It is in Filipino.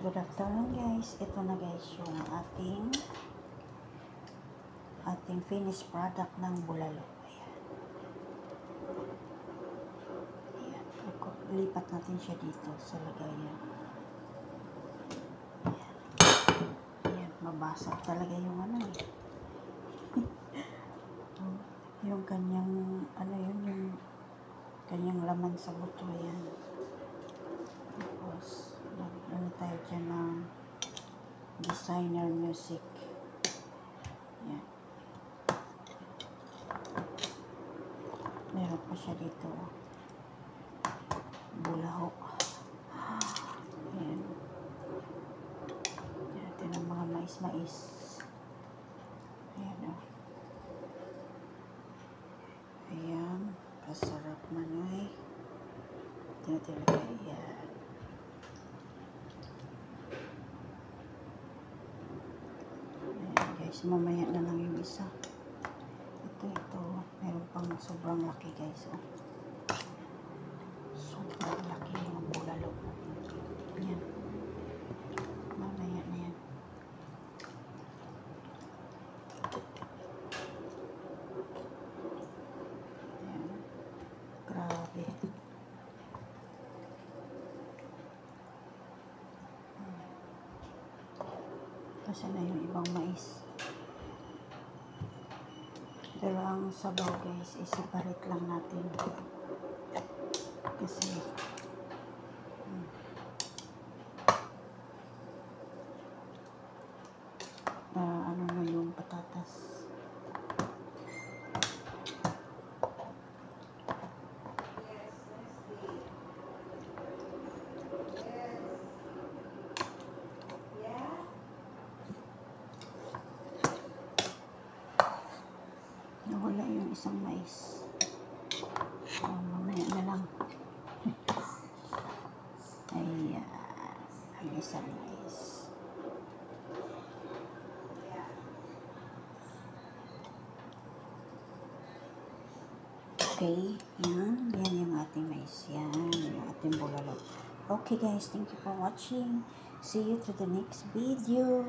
good afternoon guys. Ito na guys yung ating finished product ng bulalo. Ayan. Ayan. Lipat natin siya dito sa lagayan. Ayan. Ayan. Mabasag talaga yung yung kanyang yung kanyang laman sa buto. Ayan. Tapos tayo dyan ng designer music. Yan. Meron pa siya dito. Bulaho. Yan. Ito ng mga mais-mais. Ayan o. Ayan. Kasarap manoy. Tinatilagay. Yan. Guys, mamaya na lang yung isa. Ito. Meron pang sobrang laki guys. Oh. Sobrang laki yung bulalo. Ayan. Mamaya na yan. Ayan. Grabe. Kasi na yung ibang mais. Pero ang sabaw guys, i-separate lang natin. Kasi ano na yung patatas. Nawala yung isang mais. Mamaya na lang. Ayan. Ang isang mais. Okay. Yan. Yan yung ating mais. Yan. Yung ating bulalo. Okay guys. Thank you for watching. See you to the next video.